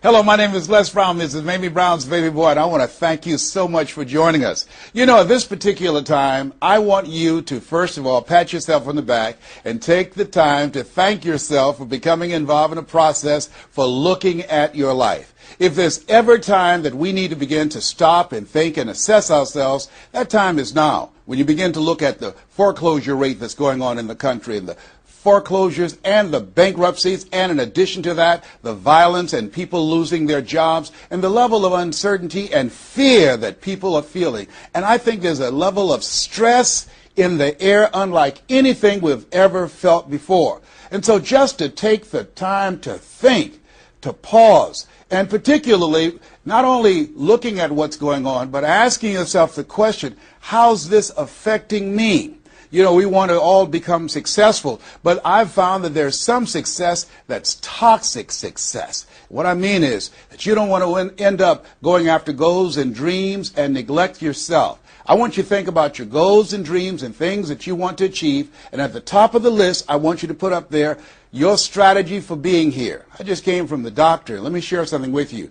Hello, my name is Les Brown, Mrs. Mamie Brown's baby boy, and I want to thank you so much for joining us. You know, at this particular time, I want you to, first of all, pat yourself on the back and take the time to thank yourself for becoming involved in a process for looking at your life. If there's ever time that we need to begin to stop and think and assess ourselves, that time is now. When you begin to look at the foreclosure rate that's going on in the country and the foreclosures and the bankruptcies, and in addition to that, the violence and people losing their jobs and the level of uncertainty and fear that people are feeling. And I think there's a level of stress in the air unlike anything we've ever felt before. And so just to take the time to think, to pause, and particularly not only looking at what's going on, but asking yourself the question, how's this affecting me? You know, we want to all become successful, but I've found that there's some success that's toxic success. What I mean is that you don't want to end up going after goals and dreams and neglect yourself. I want you to think about your goals and dreams and things that you want to achieve, and at the top of the list, I want you to put up there your strategy for being here. I just came from the doctor. Let me share something with you.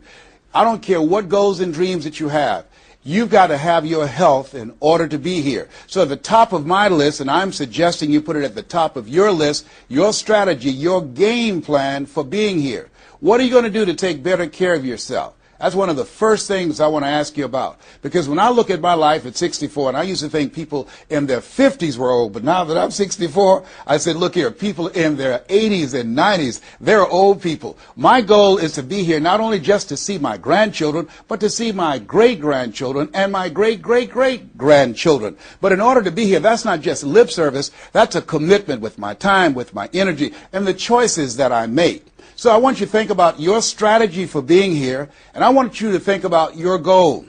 I don't care what goals and dreams that you have. You've got to have your health in order to be here. So at the top of my list, and I'm suggesting you put it at the top of your list, your strategy, your game plan for being here. What are you going to do to take better care of yourself? That's one of the first things I want to ask you about. Because when I look at my life at 64, and I used to think people in their 50s were old, but now that I'm 64, I said, look here, people in their 80s and 90s, they're old people. My goal is to be here not only just to see my grandchildren, but to see my great-grandchildren and my great-great-great-grandchildren. But in order to be here, that's not just lip service, that's a commitment with my time, with my energy, and the choices that I make. So I want you to think about your strategy for being here, and I want you to think about your goal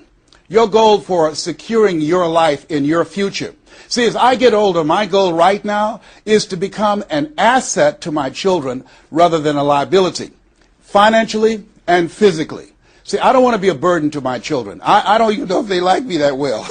for securing your life in your future. See, as I get older, my goal right now is to become an asset to my children rather than a liability, financially and physically. See, I don't want to be a burden to my children. I don't even know if they like me that well.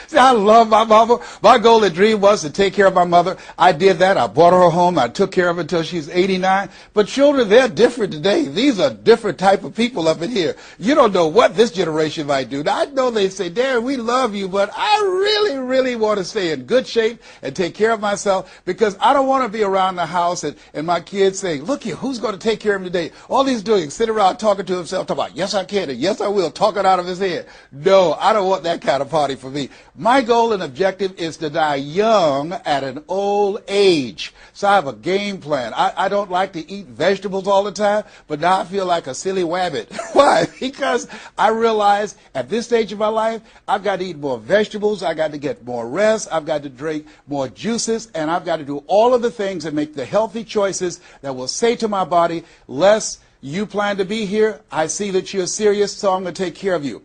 See, I love my mama. My goal and dream was to take care of my mother. I did that. I brought her a home. I took care of her until she's 89. But children, they're different today. These are different type of people up in here. You don't know what this generation might do. Now, I know they say, Darren, we love you, but I really, really want to stay in good shape and take care of myself because I don't want to be around the house and my kids saying, look here, who's going to take care of him today? All he's doing is sitting around talking to himself, talking about, yes, I can, and yes, I will, talking out of his head. No, I don't want that kind of party for me. My goal and objective is to die young at an old age. So I have a game plan. I don't like to eat vegetables all the time, but now I feel like a silly wabbit. Why? Because I realize at this stage of my life, I've got to eat more vegetables, I've got to get more rest, I've got to drink more juices, and I've got to do all of the things that make the healthy choices that will say to my body, Les, you plan to be here, I see that you're serious, so I'm going to take care of you.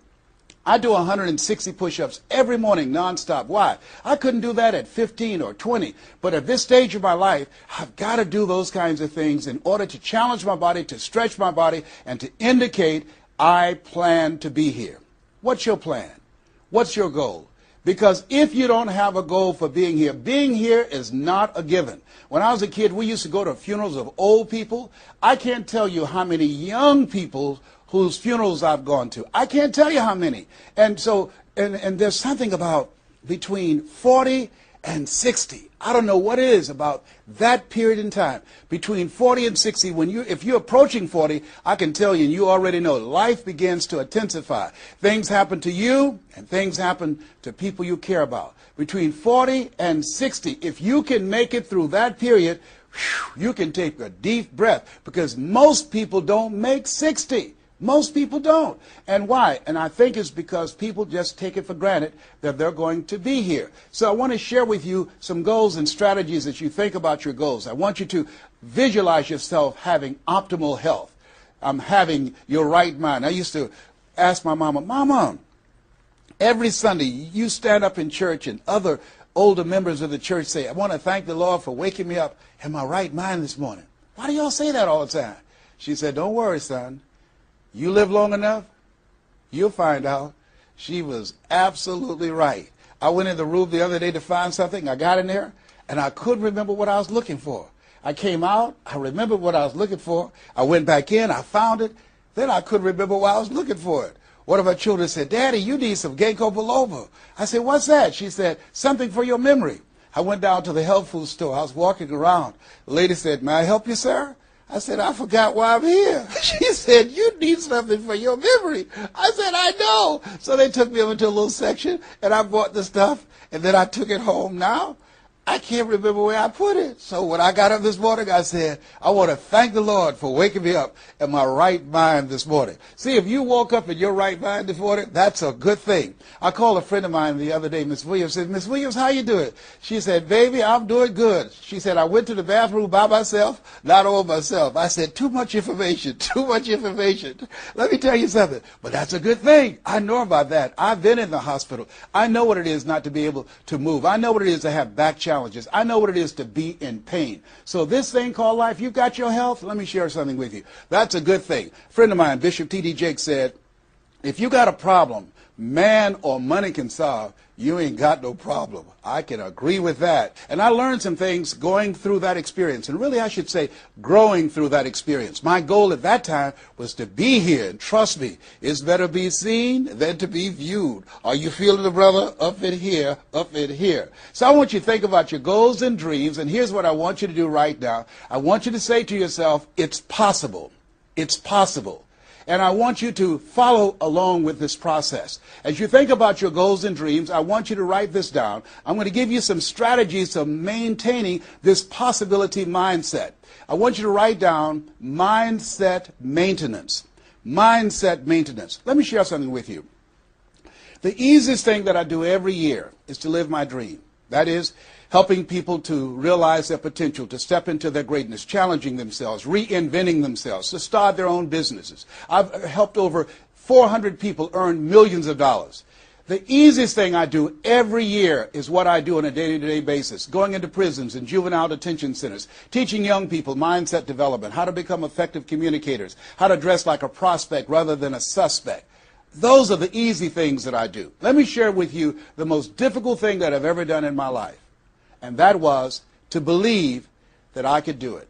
I do 160 push-ups every morning nonstop. Why? I couldn't do that at 15 or 20. But at this stage of my life, I've got to do those kinds of things in order to challenge my body, to stretch my body, and to indicate I plan to be here. What's your plan? What's your goal? Because if you don't have a goal for being here is not a given. When I was a kid, we used to go to funerals of old people. I can't tell you how many young people whose funerals I've gone to. I can't tell you how many. And so, and there's something about between 40 and 60. I don't know what it is about that period in time. Between 40 and 60, if you're approaching 40, I can tell you, and you already know, life begins to intensify. Things happen to you, and things happen to people you care about. Between 40 and 60, if you can make it through that period, you can take a deep breath, because most people don't make 60. Most people don't. And why? And I think it's because people just take it for granted that they're going to be here. So I want to share with you some goals and strategies as you think about your goals. I want you to visualize yourself having optimal health. Having your right mind. I used to ask my mama, Mama, every Sunday you stand up in church and other older members of the church say, I want to thank the Lord for waking me up in my right mind this morning. Why do y'all say that all the time? She said, don't worry, son. You live long enough, you'll find out. She was absolutely right. I went in the room the other day to find something. I got in there, and I couldn't remember what I was looking for. I came out, I remembered what I was looking for. I went back in, I found it. Then I couldn't remember why I was looking for it. One of my children said, Daddy, you need some ginkgo biloba. I said, what's that? She said, something for your memory. I went down to the health food store. I was walking around. The lady said, may I help you, sir? I said, I forgot why I'm here. She said, you need something for your memory. I said, I know. So they took me over to a little section, and I bought the stuff, and then I took it home. Now, I can't remember where I put it. So when I got up this morning, I said, I want to thank the Lord for waking me up in my right mind this morning. See, if you woke up in your right mind this morning, that's a good thing. I called a friend of mine the other day, Miss Williams, said, Miss Williams, how you doing? She said, baby, I'm doing good. She said, I went to the bathroom by myself, not all myself. I said, too much information, too much information. Let me tell you something, but that's a good thing. I know about that. I've been in the hospital. I know what it is not to be able to move. I know what it is to have back challenges. I know what it is to be in pain. So this thing called life, you've got your health. Let me share something with you. That's a good thing. A friend of mine, Bishop T.D. Jakes, said, if you got a problem man or money can solve, you ain't got no problem. I can agree with that. And I learned some things going through that experience. And really, I should say, growing through that experience. My goal at that time was to be here. And trust me, it's better be seen than to be viewed. Are you feeling it, brother? Up in here, up in here. So I want you to think about your goals and dreams. And here's what I want you to do right now. I want you to say to yourself, it's possible. It's possible. And I want you to follow along with this process. As you think about your goals and dreams, I want you to write this down. I'm going to give you some strategies to maintaining this possibility mindset. I want you to write down mindset maintenance. Mindset maintenance. Let me share something with you. The easiest thing that I do every year is to live my dream. That is, helping people to realize their potential, to step into their greatness, challenging themselves, reinventing themselves, to start their own businesses. I've helped over 400 people earn millions of dollars. The easiest thing I do every year is what I do on a day-to-day basis, going into prisons and juvenile detention centers, teaching young people mindset development, how to become effective communicators, how to dress like a prospect rather than a suspect. Those are the easy things that I do. Let me share with you the most difficult thing that I've ever done in my life. And that was to believe that I could do it.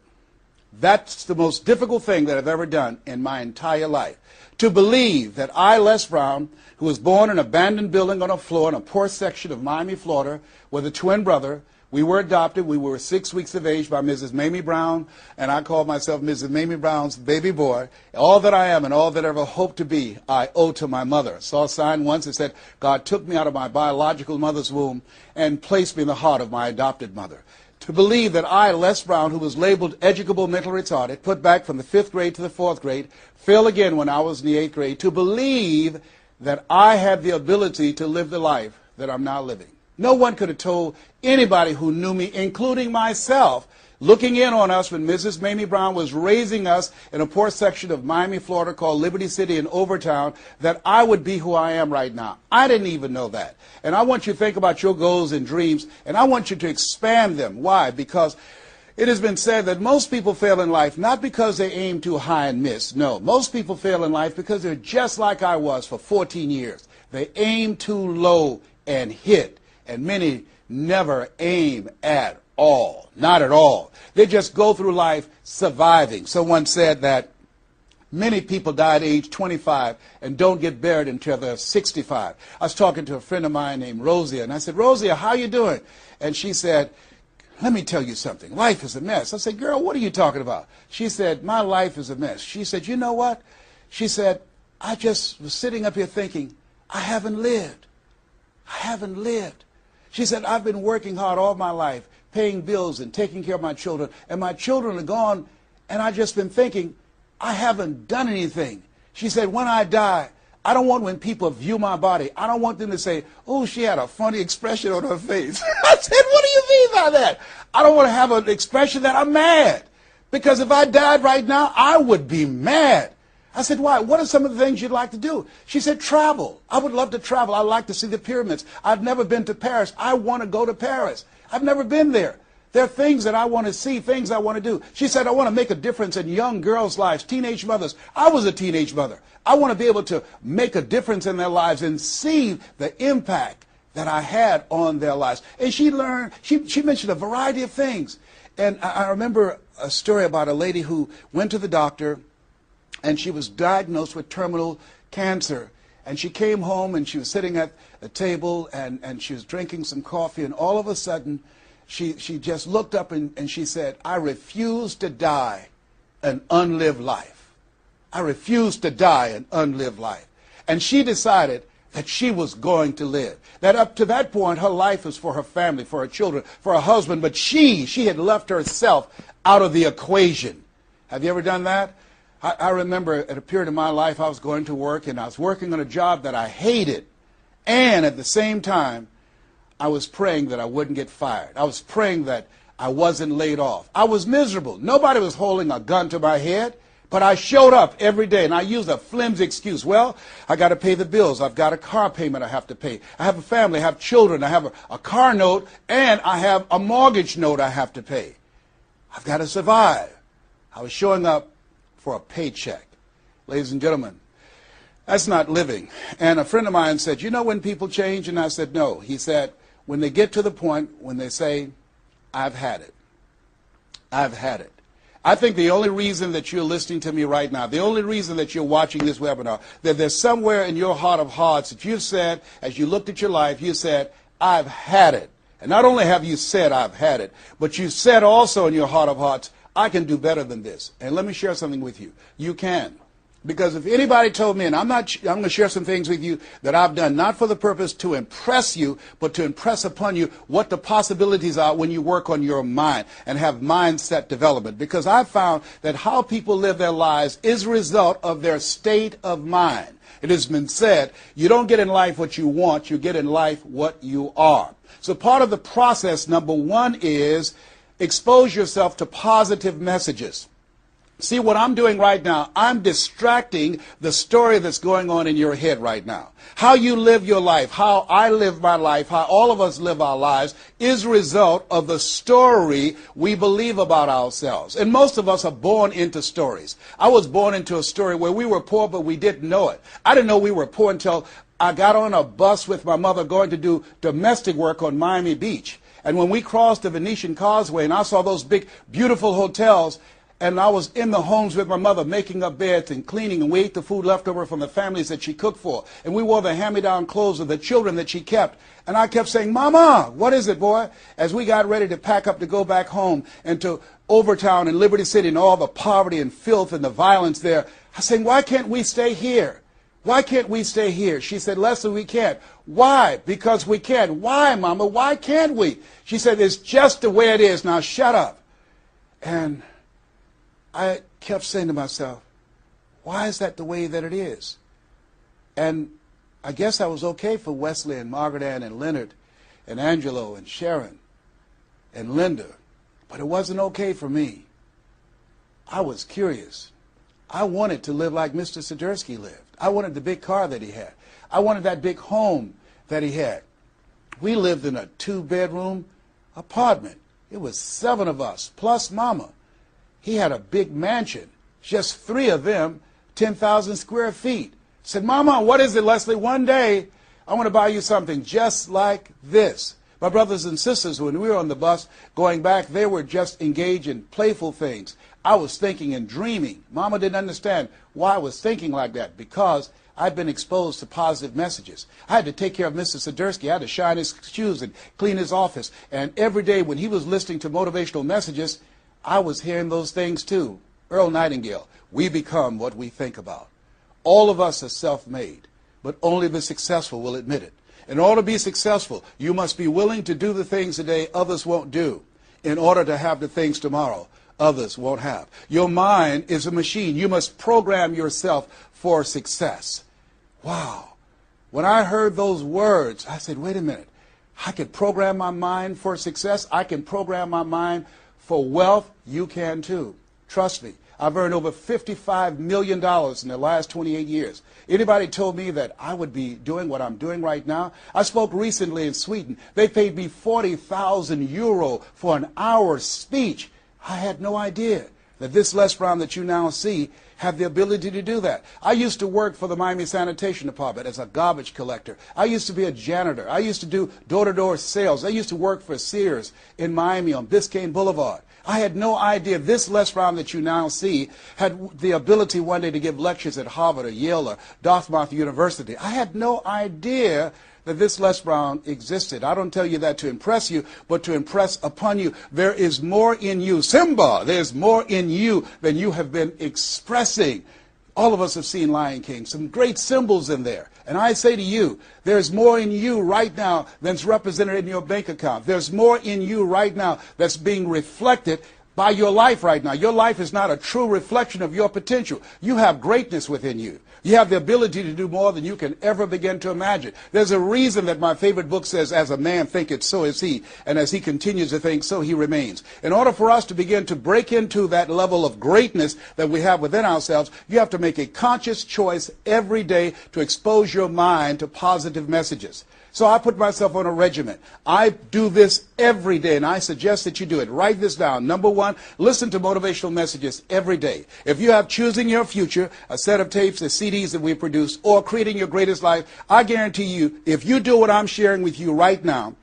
That's the most difficult thing that I've ever done in my entire life. To believe that I, Les Brown, who was born in an abandoned building on a floor in a poor section of Miami, Florida, with a twin brother. We were adopted. We were 6 weeks of age by Mrs. Mamie Brown, and I called myself Mrs. Mamie Brown's baby boy. All that I am and all that I ever hope to be, I owe to my mother. I saw a sign once that said, God took me out of my biological mother's womb and placed me in the heart of my adopted mother. To believe that I, Les Brown, who was labeled educable mentally retarded, put back from the 5th grade to the 4th grade, failed again when I was in the 8th grade, to believe that I had the ability to live the life that I'm now living. No one could have told anybody who knew me, including myself, looking in on us when Mrs. Mamie Brown was raising us in a poor section of Miami, Florida called Liberty City in Overtown, that I would be who I am right now. I didn't even know that. And I want you to think about your goals and dreams, and I want you to expand them. Why? Because it has been said that most people fail in life not because they aim too high and miss. No, most people fail in life because they're just like I was for 14 years. They aim too low and hit. And many never aim at all, not at all. They just go through life surviving. Someone said that many people die at age 25 and don't get buried until they're 65. I was talking to a friend of mine named Rosia, and I said, Rosia, how you doing? And she said, let me tell you something. Life is a mess. I said, girl, what are you talking about? She said, my life is a mess. She said, you know what? She said, I just was sitting up here thinking, I haven't lived. I haven't lived. She said, I've been working hard all my life, paying bills and taking care of my children, and my children are gone, and I've just been thinking, I haven't done anything. She said, when I die, I don't want when people view my body, I don't want them to say, oh, she had a funny expression on her face. I said, what do you mean by that? I don't want to have an expression that I'm mad. Because if I died right now, I would be mad. I said, why? What are some of the things you'd like to do? She said, travel. I would love to travel. I'd like to see the pyramids. I've never been to Paris. I want to go to Paris. I've never been there. There are things that I want to see, things I want to do. She said, I want to make a difference in young girls' lives, teenage mothers. I was a teenage mother. I want to be able to make a difference in their lives and see the impact that I had on their lives. And she mentioned a variety of things. And I remember a story about a lady who went to the doctor, and she was diagnosed with terminal cancer. And she came home, and she was sitting at a table, and she was drinking some coffee, and all of a sudden, she just looked up and she said, "I refuse to die an unlived life. I refuse to die an unlived life." And she decided that she was going to live. That up to that point, her life was for her family, for her children, for her husband, but she had left herself out of the equation. Have you ever done that? I remember at a period of my life, I was going to work, and I was working on a job that I hated. And at the same time, I was praying that I wouldn't get fired. I was praying that I wasn't laid off. I was miserable. Nobody was holding a gun to my head, but I showed up every day, and I used a flimsy excuse. Well, I got to pay the bills. I've got a car payment I have to pay. I have a family. I have children. I have a car note, and I have a mortgage note I have to pay. I've got to survive. I was showing up for a paycheck. Ladies and gentlemen, that's not living. And a friend of mine said, "You know when people change?" And I said, "No." He said, "When they get to the point when they say, 'I've had it. I've had it.'" I think the only reason that you're listening to me right now, the only reason that you're watching this webinar, that there's somewhere in your heart of hearts that you've said, as you looked at your life, you said, "I've had it." And not only have you said, "I've had it," but you said also in your heart of hearts, "I can do better than this." And let me share something with you. You can. Because if anybody told me, and I'm going to share some things with you that I've done, not for the purpose to impress you, but to impress upon you what the possibilities are when you work on your mind and have mindset development. Because I've found that how people live their lives is a result of their state of mind. It has been said, you don't get in life what you want, you get in life what you are. So part of the process, number one, is expose yourself to positive messages. See, what I'm doing right now, I'm distracting the story that's going on in your head right now. How you live your life, how I live my life, how all of us live our lives is a result of the story we believe about ourselves. And most of us are born into stories. I was born into a story where we were poor, but we didn't know it. I didn't know we were poor until I got on a bus with my mother going to do domestic work on Miami Beach. And when we crossed the Venetian Causeway and I saw those big, beautiful hotels, and I was in the homes with my mother making up beds and cleaning, and we ate the food left over from the families that she cooked for. And we wore the hand-me-down clothes of the children that she kept. And I kept saying, "Mama, what is it, boy?" As we got ready to pack up to go back home and to Overtown and Liberty City and all the poverty and filth and the violence there, I was saying, "Why can't we stay here? Why can't we stay here?" She said, "Leslie, we can't." "Why?" "Because we can't." "Why, Mama? Why can't we?" She said, "It's just the way it is. Now shut up." And I kept saying to myself, why is that the way that it is? And I guess I was okay for Wesley and Margaret Ann and Leonard and Angelo and Sharon and Linda, but it wasn't okay for me. I was curious. I wanted to live like Mr. Swiderski lived. I wanted the big car that he had. I wanted that big home that he had. We lived in a 2-bedroom apartment. It was 7 of us, plus Mama. He had a big mansion, just 3 of them, 10,000 square feet. I said, "Mama, what is it, Leslie? One day, I want to buy you something just like this." My brothers and sisters, when we were on the bus going back, they were just engaged in playful things. I was thinking and dreaming. Mama didn't understand why I was thinking like that, because I'd been exposed to positive messages. I had to take care of Mr. Swiderski. I had to shine his shoes and clean his office. And every day when he was listening to motivational messages, I was hearing those things too. Earl Nightingale, we become what we think about. All of us are self-made, but only the successful will admit it. In order to be successful, you must be willing to do the things today others won't do in order to have the things tomorrow others won't have. Your mind is a machine. You must program yourself for success. Wow. When I heard those words, I said, wait a minute. I can program my mind for success. I can program my mind for wealth. You can too. Trust me. I've earned over $55 million in the last 28 years. Anybody told me that I would be doing what I'm doing right now? I spoke recently in Sweden. They paid me 40,000 euro for an hour's speech. I had no idea that this Les Brown that you now see have the ability to do that. I used to work for the Miami Sanitation Department as a garbage collector. I used to be a janitor. I used to do door-to-door sales. I used to work for Sears in Miami on Biscayne Boulevard. I had no idea this Les Brown that you now see had the ability one day to give lectures at Harvard or Yale or Dartmouth University. I had no idea that this Les Brown existed. I don't tell you that to impress you, but to impress upon you. There is more in you. Simba, there's more in you than you have been expressing. All of us have seen Lion King, some great symbols in there. And I say to you, there's more in you right now than's represented in your bank account. There's more in you right now that's being reflected by your life right now. Your life is not a true reflection of your potential. You have greatness within you. You have the ability to do more than you can ever begin to imagine. There's a reason that my favorite book says, as a man thinketh, so is he. And as he continues to think, so he remains. In order for us to begin to break into that level of greatness that we have within ourselves, you have to make a conscious choice every day to expose your mind to positive messages. So I put myself on a regimen. I do this every day, and I suggest that you do it. Write this down. Number one, listen to motivational messages every day. If you have Choosing Your Future, a set of tapes, the CDs that we produce, or Creating Your Greatest Life, I guarantee you, if you do what I'm sharing with you right now,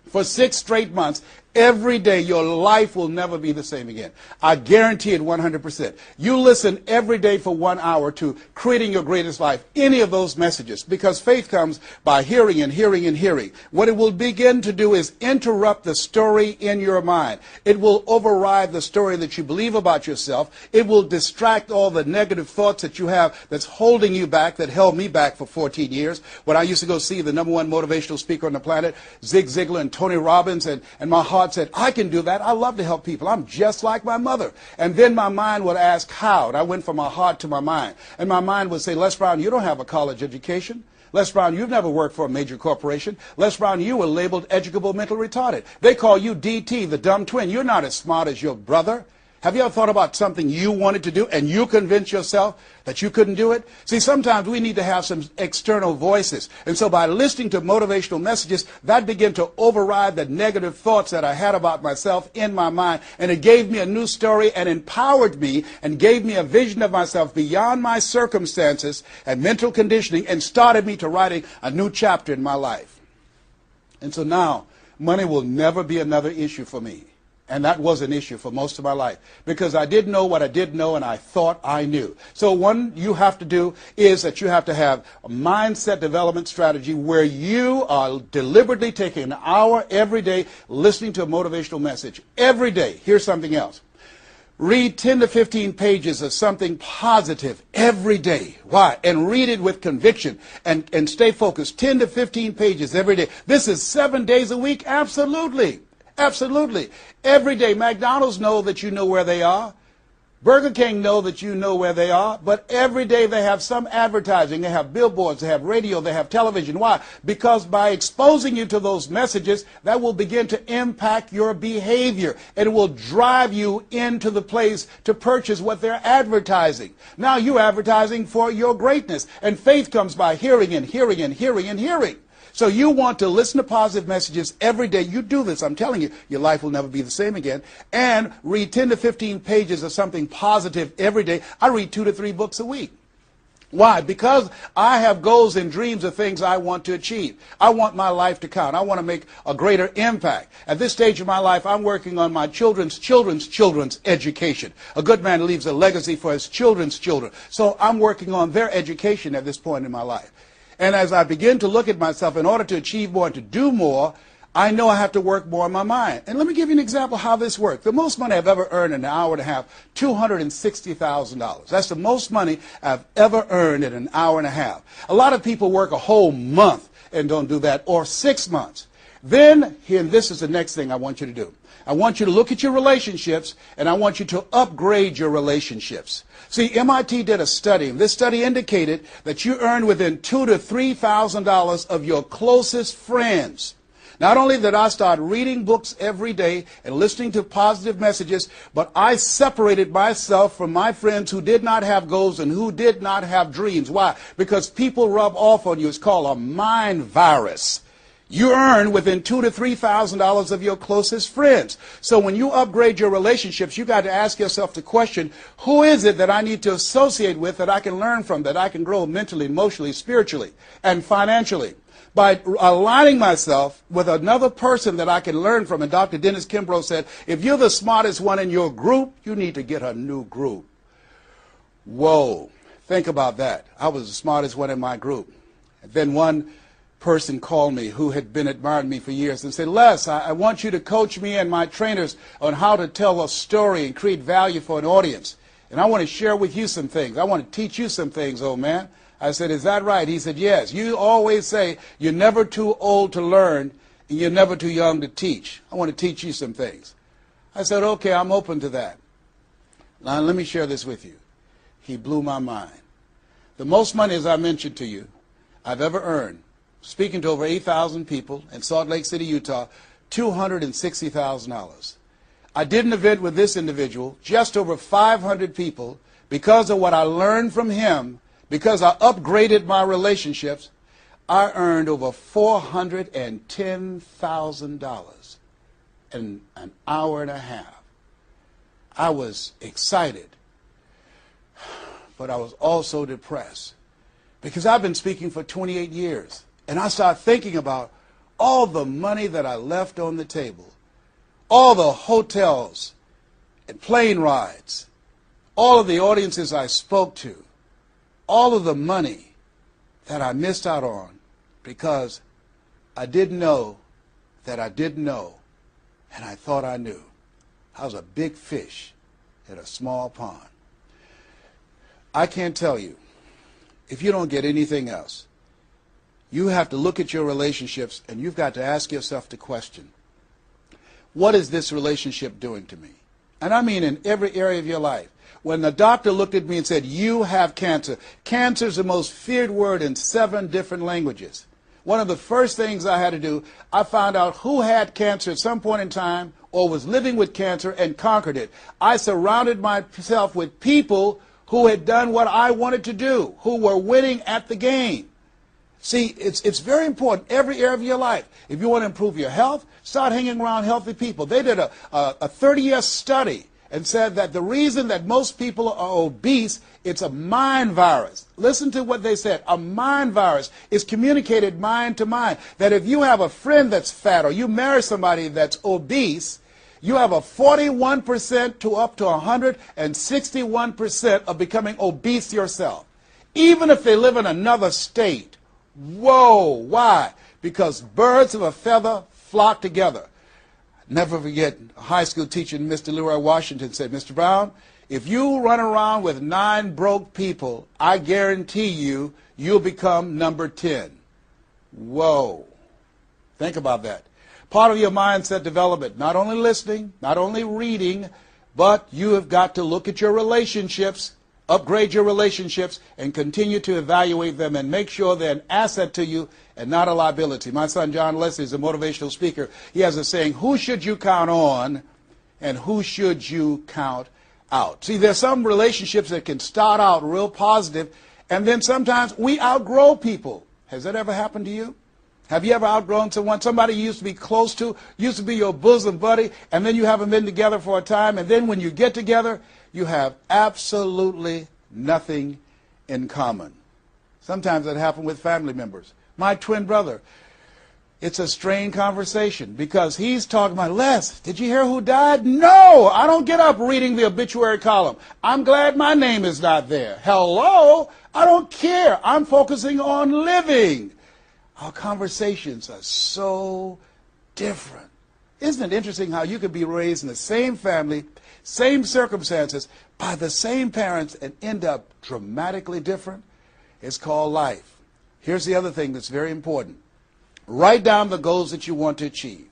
for 6 straight months, every day, your life will never be the same again. I guarantee it 100%. You listen every day for 1 hour to Creating Your Greatest Life, any of those messages, because faith comes by hearing and hearing and hearing. What it will begin to do is interrupt the story in your mind. It will override the story that you believe about yourself. It will distract all the negative thoughts that you have that's holding you back, that held me back for 14 years. When I used to go see the #1 motivational speaker on the planet, Zig Ziglar and Tony Robbins, and my heart said, I can do that. I love to help people. I'm just like my mother. And then my mind would ask how. And I went from my heart to my mind. And my mind would say, Les Brown, you don't have a college education. Les Brown, you've never worked for a major corporation. Les Brown, you were labeled educable mental retarded. They call you DT, the dumb twin. You're not as smart as your brother. Have you ever thought about something you wanted to do and you convinced yourself that you couldn't do it? See, sometimes we need to have some external voices. And so by listening to motivational messages, that began to override the negative thoughts that I had about myself in my mind. And it gave me a new story and empowered me and gave me a vision of myself beyond my circumstances and mental conditioning and started me to writing a new chapter in my life. And so now, money will never be another issue for me. And that was an issue for most of my life because I didn't know what I didn't know and I thought I knew. So one you have to do is that you have to have a mindset development strategy where you are deliberately taking an hour every day listening to a motivational message. Every day. Here's something else. Read 10 to 15 pages of something positive every day. Why? And read it with conviction and stay focused. 10 to 15 pages every day. This is 7 days a week? Absolutely. Absolutely. Every day. McDonald's know that you know where they are. Burger King know that you know where they are. But every day they have some advertising. They have billboards. They have radio. They have television. Why? Because by exposing you to those messages, that will begin to impact your behavior. And it will drive you into the place to purchase what they're advertising. Now you're advertising for your greatness. And faith comes by hearing and hearing and hearing and hearing. So you want to listen to positive messages every day. You do this, I'm telling you, your life will never be the same again. And read 10 to 15 pages of something positive every day. I read 2 to 3 books a week. Why? Because I have goals and dreams of things I want to achieve. I want my life to count. I want to make a greater impact. At this stage of my life, I'm working on my children's education. A good man leaves a legacy for his children's children. So I'm working on their education at this point in my life. And as I begin to look at myself, in order to achieve more and to do more, I know I have to work more on my mind. And let me give you an example of how this works. The most money I've ever earned in an hour and a half, $260,000. That's the most money I've ever earned in an hour and a half. A lot of people work a whole month and don't do that, or 6 months. Then, and this is the next thing I want you to do. I want you to look at your relationships, and I want you to upgrade your relationships. See, MIT did a study, and this study indicated that you earn within $2,000 to $3,000 of your closest friends. Not only did I start reading books every day and listening to positive messages, but I separated myself from my friends who did not have goals and who did not have dreams. Why? Because people rub off on you. It's called a mind virus. You earn within $2,000 to $3,000 of your closest friends. So when you upgrade your relationships, you got to ask yourself the question, who is it that I need to associate with that I can learn from, that I can grow mentally, emotionally, spiritually, and financially? by aligning myself with another person that I can learn from. And Dr. Dennis Kimbrough said, if you're the smartest one in your group, you need to get a new group. Whoa, think about that. I was the smartest one in my group. And then one person called me who had been admiring me for years and said, Les, I want you to coach me and my trainers on how to tell a story and create value for an audience. And I want to share with you some things. I want to teach you some things, old man. I said, is that right? He said, yes. You always say you're never too old to learn and you're never too young to teach. I want to teach you some things. I said, okay, I'm open to that. Now, let me share this with you. He blew my mind. The most money, as I mentioned to you, I've ever earned, speaking to over 8,000 people in Salt Lake City, Utah, $260,000. I did an event with this individual, just over 500 people, because of what I learned from him, because I upgraded my relationships. I earned over $410,000 in an hour and a half. I was excited, but I was also depressed, because I've been speaking for 28 years. And I started thinking about all the money that I left on the table, all the hotels and plane rides, all of the audiences I spoke to, all of the money that I missed out on because I didn't know that I didn't know, and I thought I knew. I was a big fish in a small pond. I can't tell you, if you don't get anything else, you have to look at your relationships and you've got to ask yourself the question, what is this relationship doing to me? And I mean in every area of your life. When the doctor looked at me and said, you have cancer. Cancer is the most feared word in 7 different languages. One of the first things I had to do, I found out who had cancer at some point in time or was living with cancer and conquered it. I surrounded myself with people who had done what I wanted to do, who were winning at the game. See, it's very important, every area of your life. If you want to improve your health, start hanging around healthy people. They did a 30-year study and said that the reason that most people are obese, it's a mind virus. Listen to what they said. A mind virus is communicated mind to mind. That if you have a friend that's fat or you marry somebody that's obese, you have a 41% to up to 161% of becoming obese yourself. Even if they live in another state. Whoa, why? Because birds of a feather flock together. Never forget, a high school teacher, Mr. Leroy Washington, said, Mr. Brown, if you run around with 9 broke people, I guarantee you, you'll become number 10. Whoa. Think about that. Part of your mindset development, not only listening, not only reading, but you have got to look at your relationships, upgrade your relationships, and continue to evaluate them and make sure they're an asset to you and not a liability. My son John Leslie is a motivational speaker. He has a saying, who should you count on and who should you count out? See, there's some relationships that can start out real positive, and then sometimes we outgrow people. Has that ever happened to you? Have you ever outgrown someone? Somebody you used to be close to, used to be your bosom buddy, and then you haven't been together for a time, and then when you get together, you have absolutely nothing in common. Sometimes that happens with family members. My twin brother, it's a strained conversation because he's talking about, Les, did you hear who died? No, I don't get up reading the obituary column. I'm glad my name is not there. Hello? I don't care. I'm focusing on living. Our conversations are so different. Isn't it interesting how you could be raised in the same family, same circumstances, by the same parents and end up dramatically different? It's called life. Here's the other thing that's very important. Write down the goals that you want to achieve.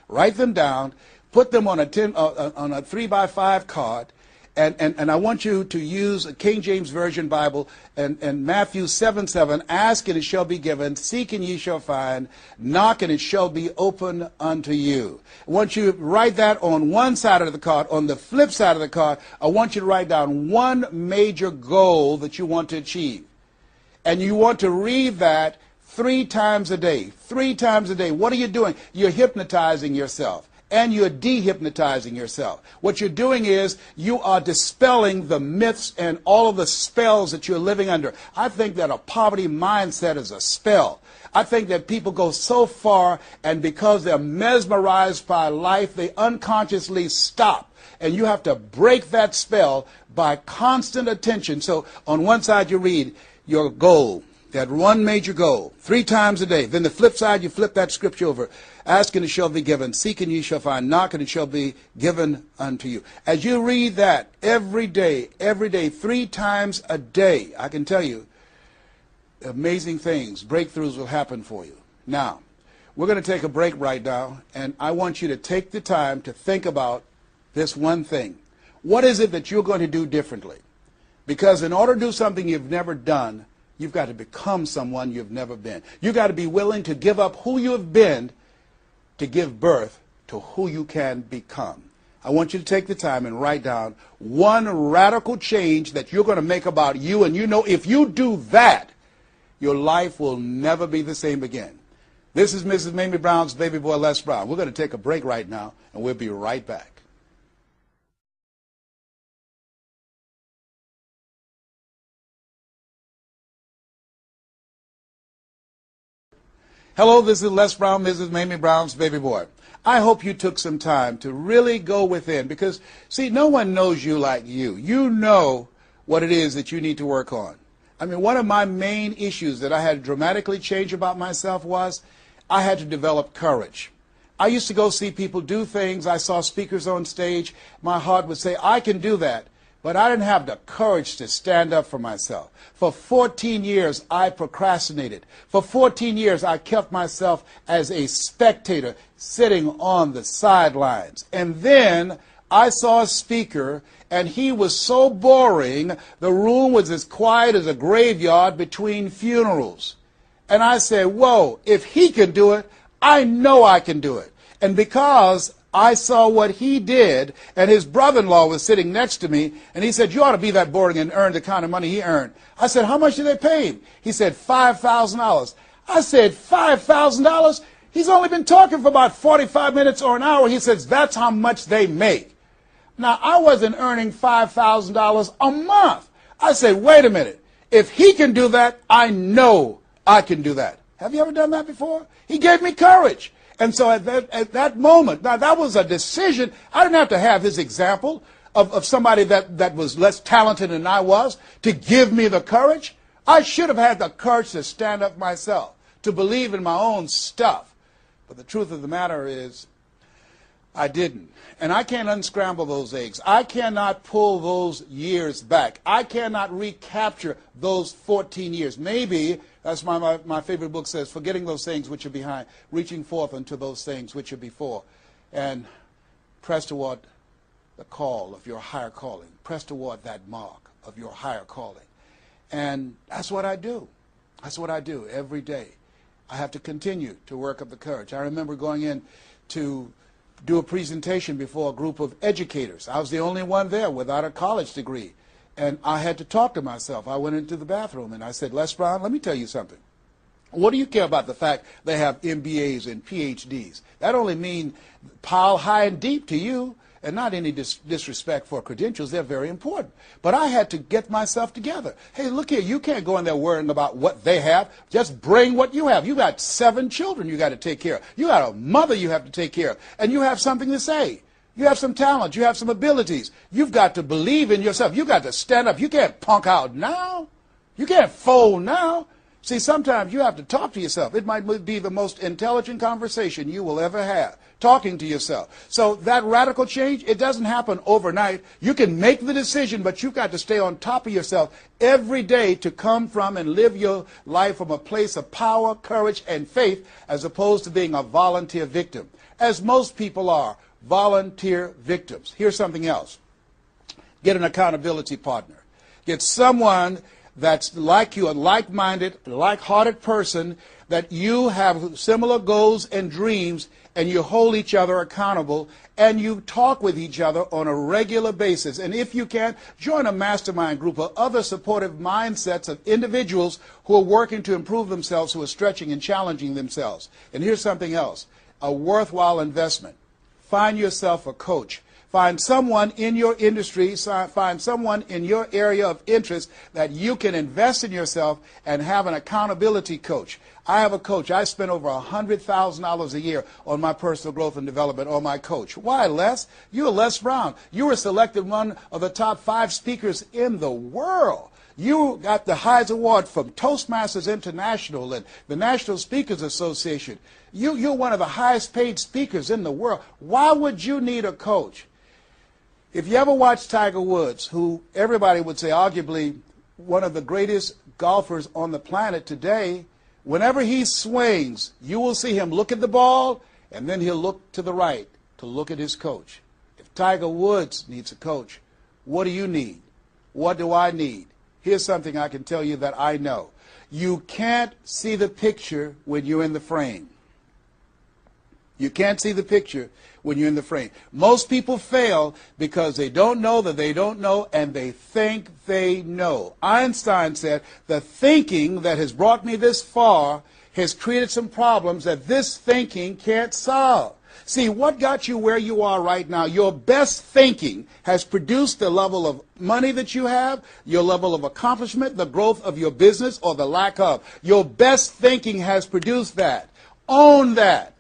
Write them down, put them on a 3x5 card, and I want you to use a King James Version Bible and Matthew 7:7, ask and it shall be given, seek and ye shall find, knock and it shall be open unto you. I want you to write that on one side of the card. On the flip side of the card, I want you to write down one major goal that you want to achieve. And you want to read that 3 times a day. 3 times a day. What are you doing? You're hypnotizing yourself. and you're dehypnotizing yourself. What you're doing is you are dispelling the myths and all of the spells that you're living under. I think that a poverty mindset is a spell. I think that people go so far, and because they're mesmerized by life, they unconsciously stop. And you have to break that spell by constant attention. So on one side you read your goal, that one major goal, 3 times a day. Then the flip side, you flip that scripture over. Ask and it shall be given. Seek and ye shall find. Knock and it shall be given unto you. As you read that every day, 3 times a day, I can tell you, amazing things, breakthroughs will happen for you. Now, we're going to take a break right now, and I want you to take the time to think about this one thing. What is it that you're going to do differently? Because in order to do something you've never done, you've got to become someone you've never been. You've got to be willing to give up who you have been to give birth to who you can become. I want you to take the time and write down one radical change that you're going to make about you, and you know if you do that, your life will never be the same again. This is Mrs. Mamie Brown's baby boy, Les Brown. We're going to take a break right now, and we'll be right back. Hello, this is Les Brown, Mrs. Mamie Brown's baby boy. I hope you took some time to really go within because, see, no one knows you like you. You know what it is that you need to work on. I mean, one of my main issues that I had to dramatically change about myself was I had to develop courage. I used to go see people do things. I saw speakers on stage. My heart would say, I can do that. But I didn't have the courage to stand up for myself. For 14 years, I procrastinated. For 14 years, I kept myself as a spectator sitting on the sidelines. And then I saw a speaker, and he was so boring, the room was as quiet as a graveyard between funerals. And I said, whoa, if he can do it, I know I can do it. And because I saw what he did, and his brother-in-law was sitting next to me, and he said, you ought to be that boring and earn the kind of money he earned. I said, how much did they pay him? He said, $5,000. I said, $5,000? He's only been talking for about 45 minutes or an hour. He says, that's how much they make. Now, I wasn't earning $5,000 a month. I said, wait a minute. If he can do that, I know I can do that. Have you ever done that before? He gave me courage. And so at that moment, now that was a decision. I didn't have to have his example of somebody that was less talented than I was to give me the courage. I should have had the courage to stand up myself, to believe in my own stuff. But the truth of the matter is, I didn't. And I can't unscramble those eggs. I cannot pull those years back. I cannot recapture those 14 years. Maybe, that's my favorite book says, forgetting those things which are behind, reaching forth unto those things which are before. And press toward the call of your higher calling. Press toward that mark of your higher calling. And that's what I do. That's what I do every day. I have to continue to work up the courage. I remember going in to do a presentation before a group of educators. I was the only one there without a college degree. And I had to talk to myself. I went into the bathroom and I said, Les Brown, let me tell you something. What do you care about the fact they have MBAs and PhDs? That only means pile high and deep to you, and not any disrespect for credentials. They're very important. But I had to get myself together. Hey, look here, you can't go in there worrying about what they have. Just bring what you have. You got 7 children you got to take care of. You got a mother you have to take care of. And you have something to say. You have some talent. You have some abilities. You've got to believe in yourself. You've got to stand up. You can't punk out now. You can't fold now. See, sometimes you have to talk to yourself. It might be the most intelligent conversation you will ever have, talking to yourself. So that radical change, it doesn't happen overnight. You can make the decision, but you've got to stay on top of yourself every day to come from and live your life from a place of power, courage, and faith, as opposed to being a volunteer victim, as most people are, volunteer victims. Here's something else. Get an accountability partner. Get someone that's like you, a like-minded, like-hearted person, that you have similar goals and dreams, and you hold each other accountable, and you talk with each other on a regular basis. And if you can, join a mastermind group of other supportive mindsets of individuals who are working to improve themselves, who are stretching and challenging themselves. And here's something else, a worthwhile investment. find yourself a coach. Find someone in your industry, find someone in your area of interest that you can invest in yourself and have an accountability coach. I have a coach. I spend over $100,000 a year on my personal growth and development on my coach. Why, Les? You're Les Brown. You were selected one of the top 5 speakers in the world. You got the Heise Award from Toastmasters International and the National Speakers Association. You're one of the highest paid speakers in the world. Why would you need a coach? If you ever watch Tiger Woods, who everybody would say arguably one of the greatest golfers on the planet today, whenever he swings, you will see him look at the ball, and then he'll look to the right to look at his coach. If Tiger Woods needs a coach, what do you need? What do I need? Here's something I can tell you that I know. You can't see the picture when you're in the frame. You can't see the picture when you're in the frame. Most people fail because they don't know that they don't know, and they think they know. Einstein said, the thinking that has brought me this far has created some problems that this thinking can't solve. See, what got you where you are right now? Your best thinking has produced the level of money that you have, your level of accomplishment, the growth of your business, or the lack of. Your best thinking has produced that. Own that.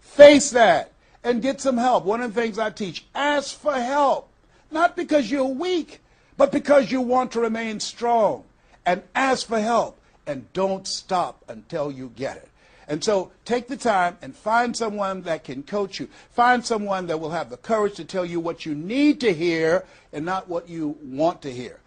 Face that and get some help. One of the things I teach, ask for help. Not because you're weak, but because you want to remain strong. And ask for help. And don't stop until you get it. And so take the time and find someone that can coach you. Find someone that will have the courage to tell you what you need to hear and not what you want to hear.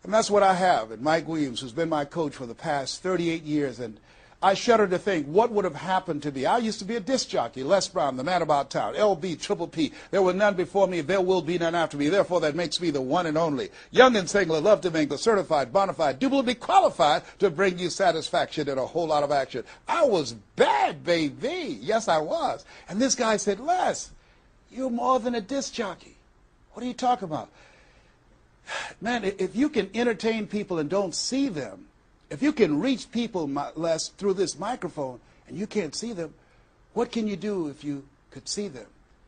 And that's what I have in Mike Williams, who's been my coach for the past 38 years. And I shudder to think what would have happened to me. I used to be a disc jockey, Les Brown, the man about town, LB, Triple P. There were none before me, there will be none after me. Therefore, that makes me the one and only. Young and single, love to mingle, certified, bona fide, duly qualified to bring you satisfaction and a whole lot of action. I was bad, baby. Yes, I was. And this guy said, Les, you're more than a disc jockey. What are you talking about? Man, if you can entertain people and don't see them, if you can reach people, Les, through this microphone and you can't see them, what can you do if you could see them?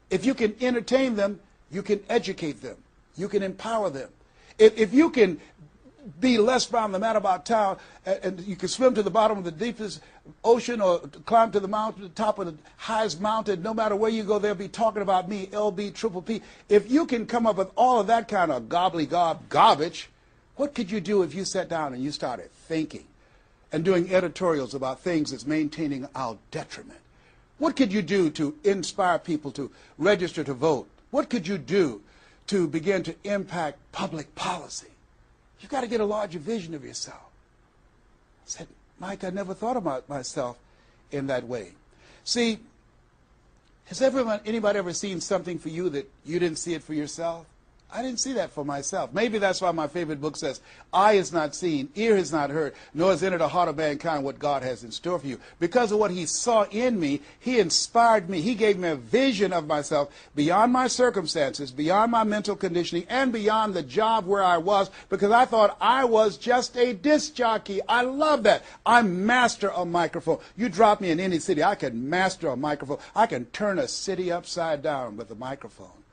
If you can entertain them, you can educate them. You can empower them. If you can be Les Brown, the man about town, and you can swim to the bottom of the deepest ocean or climb to the mountain, the top of the highest mountain, no matter where you go, they'll be talking about me, LB, Triple P. If you can come up with all of that kind of gobbly-gob garbage, what could you do if you sat down and you started thinking and doing editorials about things that's maintaining our detriment? What could you do to inspire people to register to vote? What could you do to begin to impact public policy? You've got to get a larger vision of yourself. I said, Mike, I never thought about myself in that way. See, has anybody ever seen something for you that you didn't see it for yourself? I didn't see that for myself. Maybe that's why my favorite book says, eye has not seen, ear has not heard, nor has entered the heart of mankind what God has in store for you. Because of what he saw in me, he inspired me. He gave me a vision of myself beyond my circumstances, beyond my mental conditioning, and beyond the job where I was, because I thought I was just a disc jockey. I love that. I master a microphone. You drop me in any city, I can master a microphone. I can turn a city upside down with a microphone.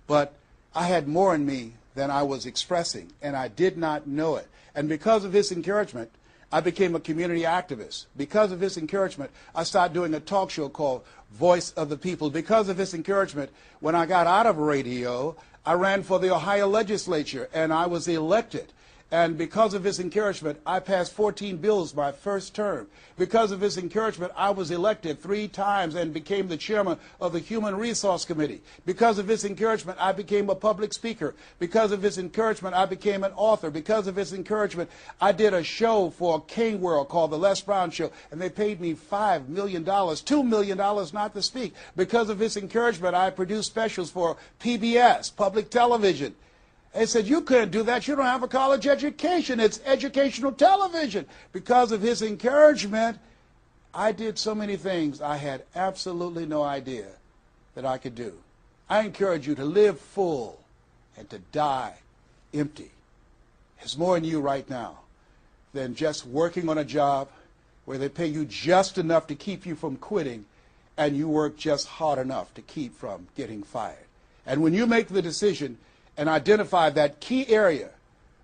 But I had more in me than I was expressing, and I did not know it. And because of his encouragement, I became a community activist. Because of his encouragement, I started doing a talk show called Voice of the People. Because of his encouragement, when I got out of radio, I ran for the Ohio legislature, and I was elected. And because of his encouragement, I passed 14 bills my first term. Because of his encouragement, I was elected 3 times and became the chairman of the Human Resource Committee. Because of his encouragement, I became a public speaker. Because of his encouragement, I became an author. Because of his encouragement, I did a show for King World called The Les Brown Show, and they paid me $5 million, $2 million not to speak. Because of his encouragement, I produced specials for PBS, public television. They said, you couldn't do that. You don't have a college education. It's educational television. Because of his encouragement, I did so many things I had absolutely no idea that I could do. I encourage you to live full and to die empty. There's more in you right now than just working on a job where they pay you just enough to keep you from quitting and you work just hard enough to keep from getting fired. And when you make the decision and identify that key area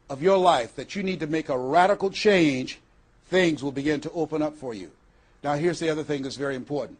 of your life that you need to make a radical change, things will begin to open up for you. Now, here's the other thing that's very important.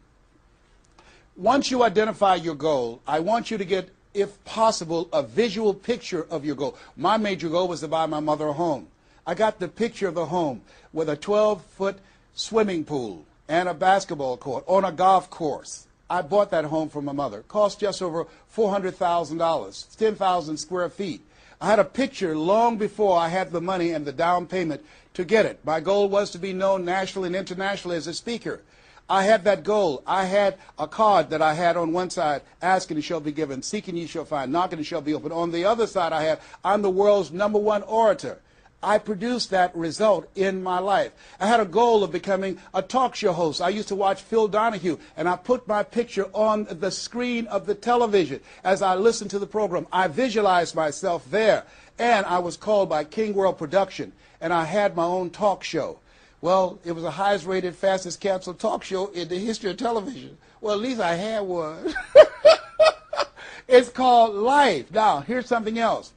Once you identify your goal, I want you to get, if possible, a visual picture of your goal. My major goal was to buy my mother a home. I got the picture of the home with a 12-foot swimming pool and a basketball court on a golf course. I bought that home for my mother. It cost just over $400,000, 10,000 square feet. I had a picture long before I had the money and the down payment to get it. My goal was to be known nationally and internationally as a speaker. I had that goal. I had a card that I had on one side, asking and shall be given, seeking ye shall find, knocking and shall be opened. On the other side I had, I'm the world's #1 orator. I produced that result in my life. I had a goal of becoming a talk show host. I used to watch Phil Donahue, and I put my picture on the screen of the television as I listened to the program. I visualized myself there, and I was called by King World Production, and I had my own talk show. Well, it was the highest rated, fastest canceled talk show in the history of television. Well, at least I had one. It's called life. Now, here's something else.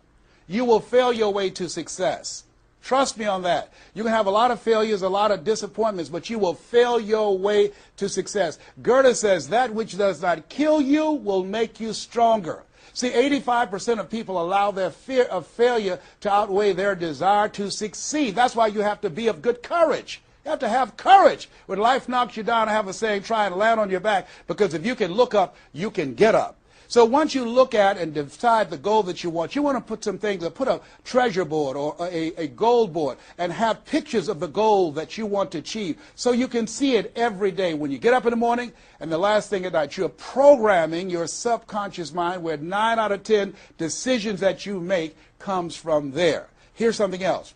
You will fail your way to success. Trust me on that. You can have a lot of failures, a lot of disappointments, but you will fail your way to success. Goethe says, that which does not kill you will make you stronger. See, 85% of people allow their fear of failure to outweigh their desire to succeed. That's why you have to be of good courage. You have to have courage. When life knocks you down, I have a saying, try and land on your back, because if you can look up, you can get up. So once you look at and decide the goal that you want to put some things, put a treasure board or a goal board and have pictures of the goal that you want to achieve so you can see it every day when you get up in the morning and the last thing at night. You're programming your subconscious mind where 9 out of 10 decisions that you make comes from there. Here's something else.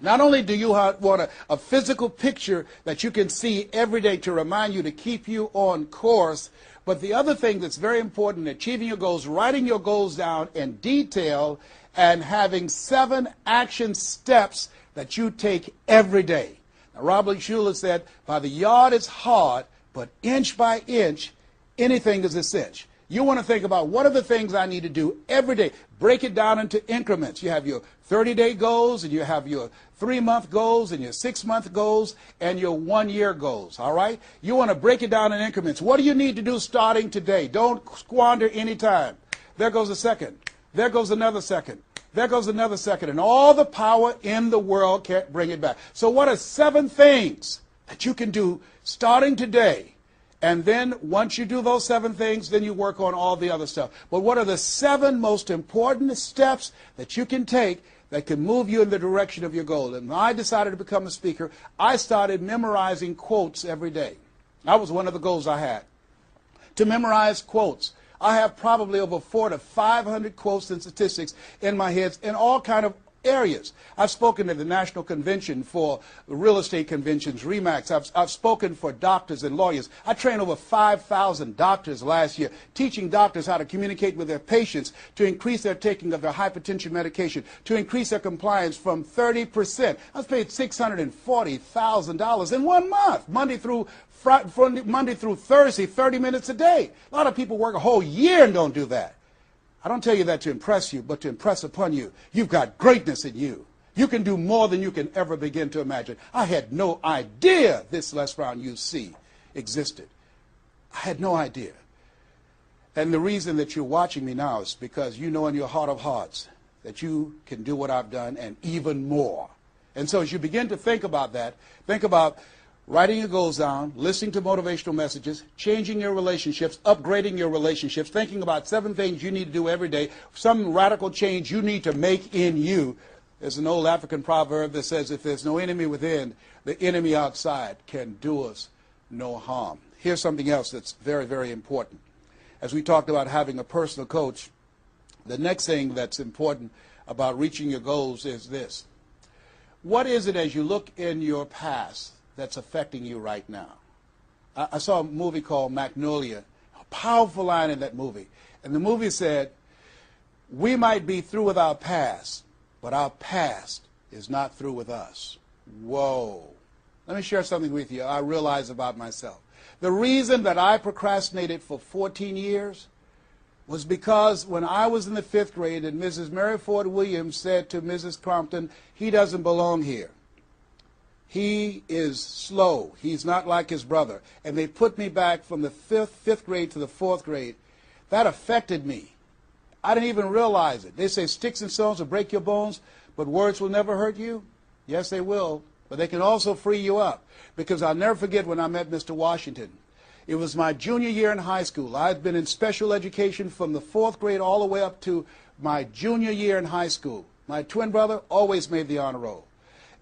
Not only do you want a physical picture that you can see every day to remind you to keep you on course, but the other thing that's very important in achieving your goals, writing your goals down in detail and having 7 action steps that you take every day. Now, Robert Schuller said, by the yard it's hard, but inch by inch, anything is a cinch. You want to think about what are the things I need to do every day. Break it down into increments. You have your 30-day goals, and you have your 3-month goals, and your 6-month goals, and your 1-year goals, all right? You want to break it down in increments. What do you need to do starting today? Don't squander any time. There goes a second. There goes another second. There goes another second. And all the power in the world can't bring it back. So what are 7 things that you can do starting today? And then once you do those 7 things, then you work on all the other stuff. But what are the 7 most important steps that you can take that can move you in the direction of your goal? And when I decided to become a speaker, I started memorizing quotes every day. That was one of the goals I had, to memorize quotes. I have probably over 400 to 500 quotes and statistics in my head in all kind of areas. I've spoken at the National Convention for real estate conventions, RE/MAX. I've spoken for doctors and lawyers. I trained over 5,000 doctors last year, teaching doctors how to communicate with their patients to increase their taking of their hypertension medication, to increase their compliance from 30%. I was paid $640,000 in 1 month, Monday through Thursday, 30 minutes a day. A lot of people work a whole year and don't do that. I don't tell you that to impress you, but to impress upon you. You've got greatness in you. You can do more than you can ever begin to imagine. I had no idea this Les Brown UC existed. I had no idea. And the reason that you're watching me now is because you know in your heart of hearts that you can do what I've done and even more. And so as you begin to think about that, think about writing your goals down, listening to motivational messages, changing your relationships, upgrading your relationships, thinking about 7 things you need to do every day, some radical change you need to make in you. There's an old African proverb that says, if there's no enemy within, the enemy outside can do us no harm. Here's something else that's very, very important. As we talked about having a personal coach, the next thing that's important about reaching your goals is this. What is it as you look in your past that's affecting you right now? I saw a movie called Magnolia, a powerful line in that movie. And the movie said, we might be through with our past, but our past is not through with us. Whoa. Let me share something with you I realize about myself. The reason that I procrastinated for 14 years was because when I was in the 5th grade and Mrs. Mary Ford Williams said to Mrs. Crompton, he doesn't belong here. He is slow. He's not like his brother. And they put me back from the 5th grade to the 4th grade. That affected me. I didn't even realize it. They say sticks and stones will break your bones, but words will never hurt you. Yes, they will. But they can also free you up. Because I'll never forget when I met Mr. Washington. It was my junior year in high school. I had been in special education from the 4th grade all the way up to my junior year in high school. My twin brother always made the honor roll.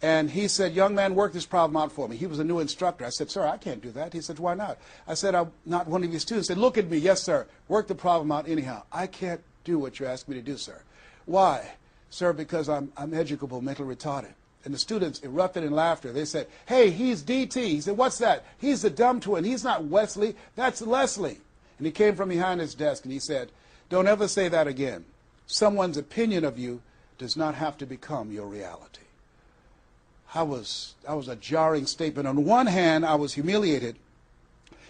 And he said, young man, work this problem out for me. He was a new instructor. I said, sir, I can't do that. He said, why not? I said, I'm not one of your students. He said, look at me. Yes, sir. Work the problem out anyhow. I can't do what you asked me to do, sir. Why? Sir, because I'm educable, mentally retarded. And the students erupted in laughter. They said, hey, he's DT. He said, what's that? He's the dumb twin. He's not Wesley. That's Leslie. And he came from behind his desk and he said, don't ever say that again. Someone's opinion of you does not have to become your reality. That was a jarring statement. On one hand, I was humiliated.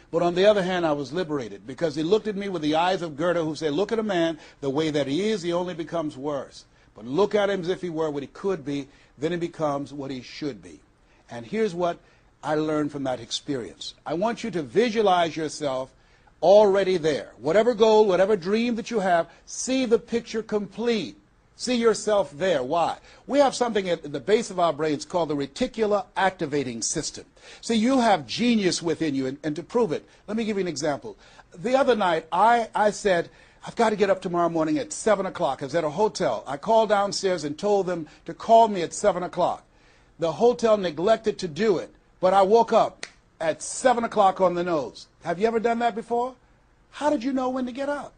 But on the other hand, I was liberated. Because he looked at me with the eyes of Goethe, who said, look at a man the way that he is, he only becomes worse. But look at him as if he were what he could be, then he becomes what he should be. And here's what I learned from that experience. I want you to visualize yourself already there. Whatever goal, whatever dream that you have, see the picture complete. See yourself there. Why? We have something at the base of our brains called the reticular activating system. See, you have genius within you, and to prove it, let me give you an example. The other night, I said, I've got to get up tomorrow morning at 7 o'clock. I was at a hotel. I called downstairs and told them to call me at 7 o'clock. The hotel neglected to do it, but I woke up at 7 o'clock on the nose. Have you ever done that before? How did you know when to get up?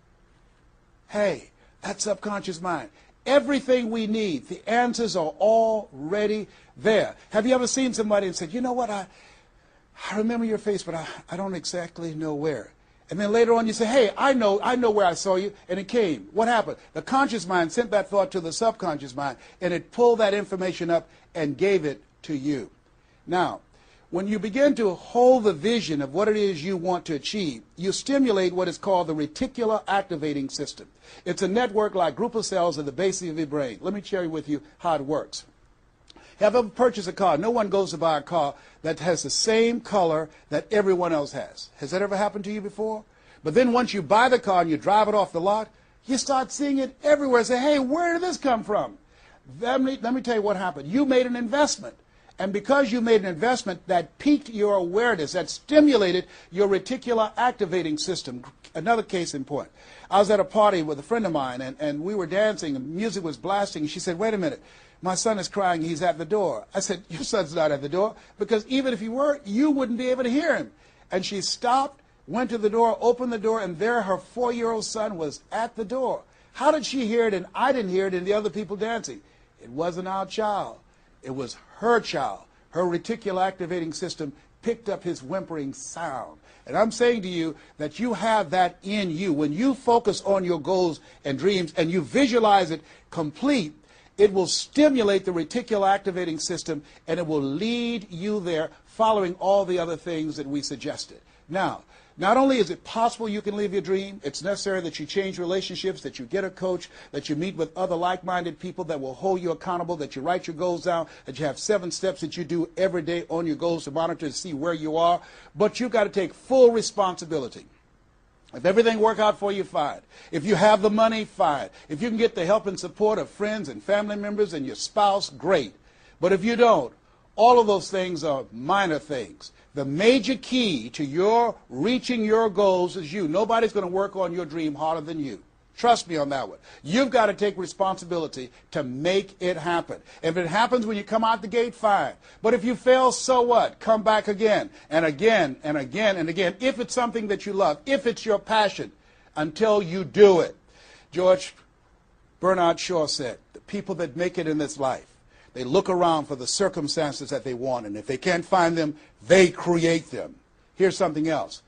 Hey, that's subconscious mind. Everything we need, the answers are already there. Have you ever seen somebody and said, you know what, I remember your face, but I don't exactly know where. And then later on you say, hey, I know where I saw you, and it came. What happened? The conscious mind sent that thought to the subconscious mind, and it pulled that information up and gave it to you. Now, when you begin to hold the vision of what it is you want to achieve, you stimulate what is called the reticular activating system. It's a network like group of cells at the base of your brain. Let me share with you how it works. Have you ever purchased a car? No one goes to buy a car that has the same color that everyone else has. Has that ever happened to you before? But then once you buy the car and you drive it off the lot, you start seeing it everywhere. Say, hey, where did this come from? Let me tell you what happened. You made an investment. And because you made an investment, that piqued your awareness, that stimulated your reticular activating system. Another case in point. I was at a party with a friend of mine, and we were dancing, and music was blasting, and she said, wait a minute, my son is crying, he's at the door. I said, your son's not at the door, because even if he were, you wouldn't be able to hear him. And she stopped, went to the door, opened the door, and there her 4-year-old son was at the door. How did she hear it and I didn't hear it and the other people dancing? It wasn't our child. It was her child. Her reticular activating system picked up his whimpering sound. And I'm saying to you that you have that in you. When you focus on your goals and dreams and you visualize it complete, it will stimulate the reticular activating system and it will lead you there following all the other things that we suggested. Now, not only is it possible you can live your dream, it's necessary that you change relationships, that you get a coach, that you meet with other like-minded people that will hold you accountable, that you write your goals down, that you have 7 steps that you do every day on your goals to monitor to see where you are. But you've got to take full responsibility. If everything works out for you, fine. If you have the money, fine. If you can get the help and support of friends and family members and your spouse, great. But if you don't, all of those things are minor things. The major key to your reaching your goals is you. Nobody's going to work on your dream harder than you. Trust me on that one. You've got to take responsibility to make it happen. If it happens when you come out the gate, fine. But if you fail, so what? Come back again and again and again and again. If it's something that you love, if it's your passion, until you do it. George Bernard Shaw said, the people that make it in this life, they look around for the circumstances that they want, and if they can't find them, they create them. Here's something else.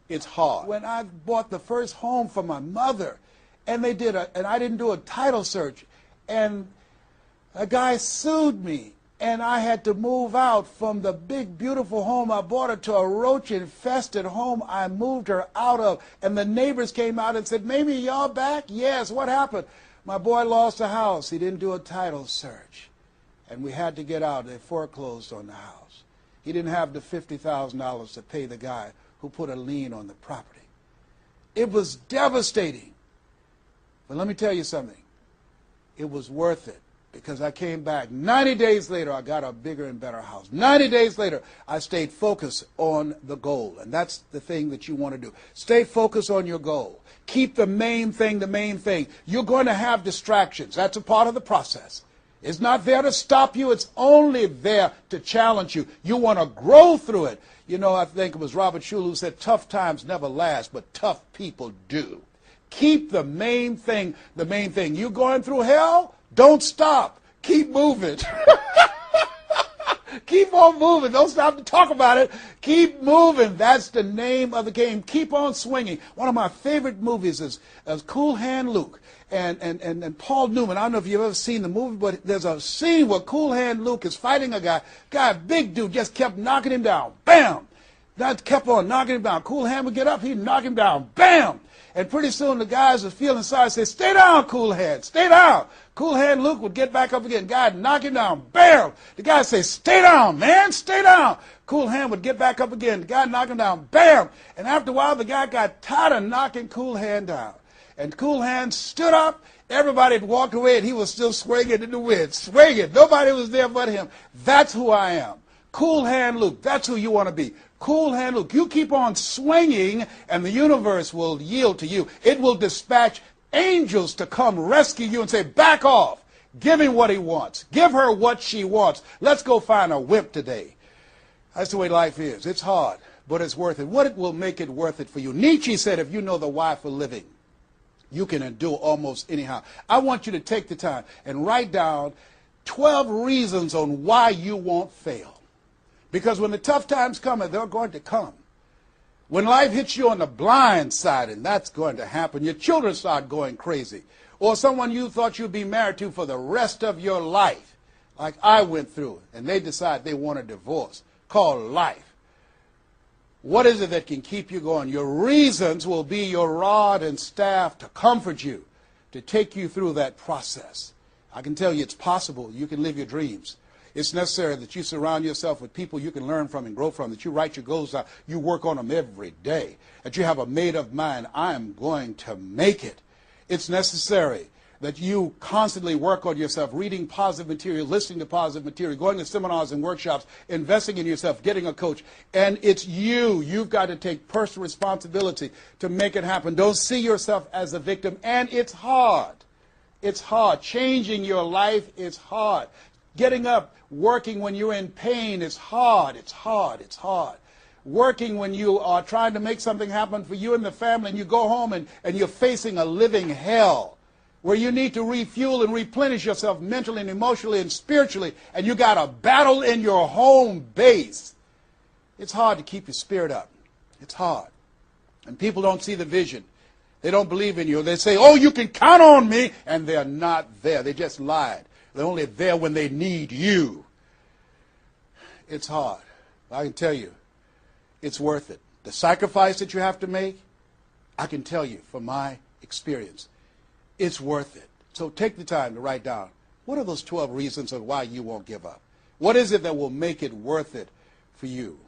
It's hard. When I bought the first home for my mother, and I didn't do a title search, and a guy sued me, and I had to move out from the big, beautiful home I bought her to a roach-infested home I moved her out of. And the neighbors came out and said, "Mamie, y'all back?" "Yes, what happened?" "My boy lost a house. He didn't do a title search. And we had to get out. They foreclosed on the house. He didn't have the $50,000 to pay the guy who put a lien on the property." It was devastating. But let me tell you something. It was worth it, because I came back. 90 days later, I got a bigger and better house. 90 days later, I stayed focused on the goal. And that's the thing that you want to do. Stay focused on your goal. Keep the main thing the main thing. You're going to have distractions. That's a part of the process. It's not there to stop you. It's only there to challenge you. You want to grow through it. You know, I think it was Robert Schuller who said, "Tough times never last, but tough people do." Keep the main thing the main thing. You're going through hell? Don't stop. Keep moving. Keep on moving. Don't stop to talk about it. Keep moving. That's the name of the game. Keep on swinging. One of my favorite movies is Cool Hand Luke and Paul Newman. I don't know if you've ever seen the movie, but there's a scene where Cool Hand Luke is fighting a guy, big dude, just kept knocking him down. Bam! That kept on knocking him down. Cool Hand would get up, he'd knock him down. Bam! And pretty soon the guys are feeling sorry, say, "Stay down, Cool Hand, stay down." Cool Hand Luke would get back up again. Guy would knock him down. Bam! The guy would say, "Stay down, man, stay down." Cool Hand would get back up again. The guy would knock him down. Bam! And after a while, the guy got tired of knocking Cool Hand down. And Cool Hand stood up. Everybody had walked away, and he was still swinging in the wind. Swinging. Nobody was there but him. That's who I am. Cool Hand Luke. That's who you want to be. Cool Hand Luke. You keep on swinging, and the universe will yield to you. It will dispatch angels to come rescue you and say, "Back off. Give him what he wants. Give her what she wants. Let's go find a wimp today." That's the way life is. It's hard, but it's worth it. What will make it worth it for you? Nietzsche said, if you know the why for living, you can endure almost anyhow. I want you to take the time and write down 12 reasons on why you won't fail. Because when the tough times come, and they're going to come, when life hits you on the blind side, and that's going to happen, your children start going crazy, or someone you thought you'd be married to for the rest of your life, like I went through, and they decide they want a divorce, called life. What is it that can keep you going? Your reasons will be your rod and staff to comfort you, to take you through that process. I can tell you it's possible. You can live your dreams. It's necessary that you surround yourself with people you can learn from and grow from, that you write your goals out, you work on them every day, that you have a made-up mind, I am going to make it. It's necessary that you constantly work on yourself, reading positive material, listening to positive material, going to seminars and workshops, investing in yourself, getting a coach. And it's you. You've got to take personal responsibility to make it happen. Don't see yourself as a victim. And it's hard. It's hard. Changing your life is hard. Getting up, working when you're in pain is hard. It's hard. It's hard. Working when you are trying to make something happen for you and the family, and you go home and you're facing a living hell where you need to refuel and replenish yourself mentally and emotionally and spiritually, and you got a battle in your home base. It's hard to keep your spirit up. It's hard. And people don't see the vision. They don't believe in you. They say, "Oh, you can count on me," and they're not there. They just lied. They're only there when they need you. It's hard. I can tell you, it's worth it. The sacrifice that you have to make, I can tell you from my experience, it's worth it. So take the time to write down, what are those 12 reasons on why you won't give up? What is it that will make it worth it for you?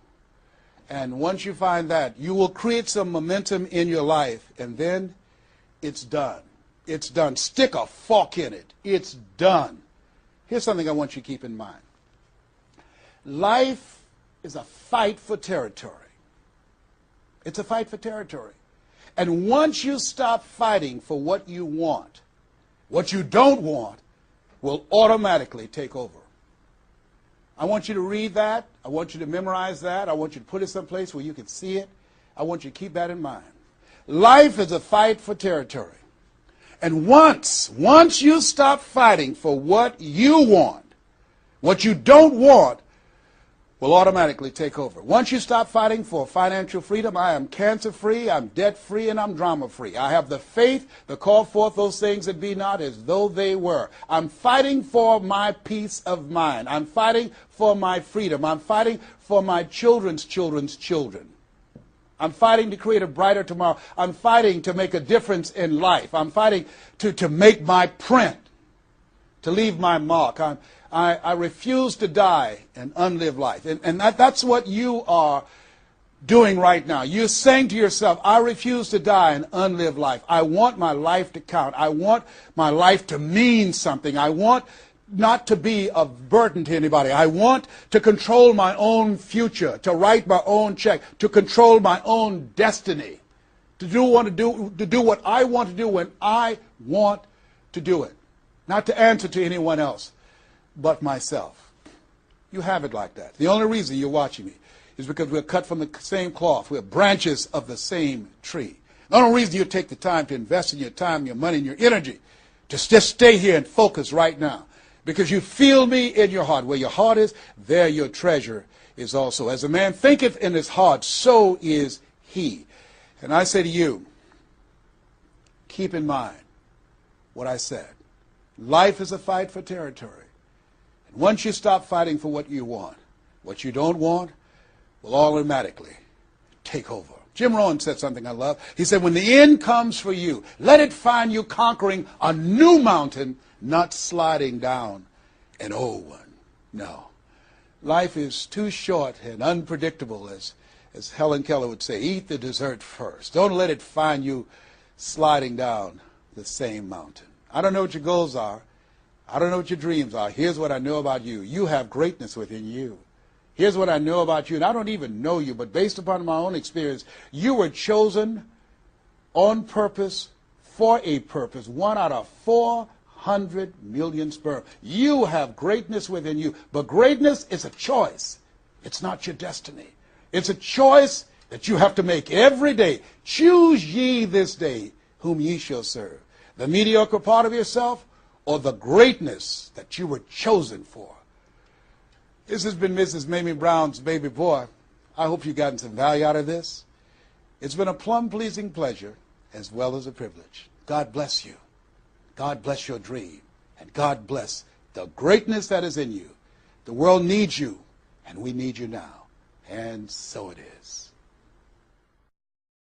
And once you find that, you will create some momentum in your life, and then it's done. It's done. Stick a fork in it. It's done. Here's something I want you to keep in mind. Life is a fight for territory. It's a fight for territory. And once you stop fighting for what you want, what you don't want will automatically take over. I want you to read that. I want you to memorize that. I want you to put it someplace where you can see it. I want you to keep that in mind. Life is a fight for territory. And once you stop fighting for what you want, what you don't want will automatically take over. Once you stop fighting for financial freedom, I am cancer-free, I'm debt-free, and I'm drama-free. I have the faith to call forth those things that be not as though they were. I'm fighting for my peace of mind. I'm fighting for my freedom. I'm fighting for my children's children's children. I'm fighting to create a brighter tomorrow. I'm fighting to make a difference in life. I'm fighting to make my print, to leave my mark. I refuse to die and unlive life. And that's what you are doing right now. You're saying to yourself, I refuse to die and unlive life. I want my life to count. I want my life to mean something. I want not to be a burden to anybody. I want to control my own future, to write my own check, to control my own destiny, to do what I want to do when I want to do it, not to answer to anyone else but myself. You have it like that. The only reason you're watching me is because we're cut from the same cloth. We're branches of the same tree. The only reason you take the time to invest in your time, your money, and your energy to just stay here and focus right now, because you feel me in your heart. Where your heart is, there your treasure is also. As a man thinketh in his heart, so is he. And I say to you, keep in mind what I said. Life is a fight for territory. And once you stop fighting for what you want, what you don't want will automatically take over. Jim Rohn said something I love. He said, when the end comes for you, let it find you conquering a new mountain, not sliding down an old one. No. Life is too short and unpredictable, as Helen Keller would say. Eat the dessert first. Don't let it find you sliding down the same mountain. I don't know what your goals are. I don't know what your dreams are. Here's what I know about you. You have greatness within you. Here's what I know about you. And I don't even know you, but based upon my own experience, you were chosen on purpose for a purpose. 1 out of 400 million sperm. You have greatness within you. But greatness is a choice. It's not your destiny. It's a choice that you have to make every day. Choose ye this day whom ye shall serve. The mediocre part of yourself or the greatness that you were chosen for. This has been Mrs. Mamie Brown's Baby Boy. I hope you've gotten some value out of this. It's been a plum-pleasing pleasure as well as a privilege. God bless you. God bless your dream. And God bless the greatness that is in you. The world needs you, and we need you now. And so it is.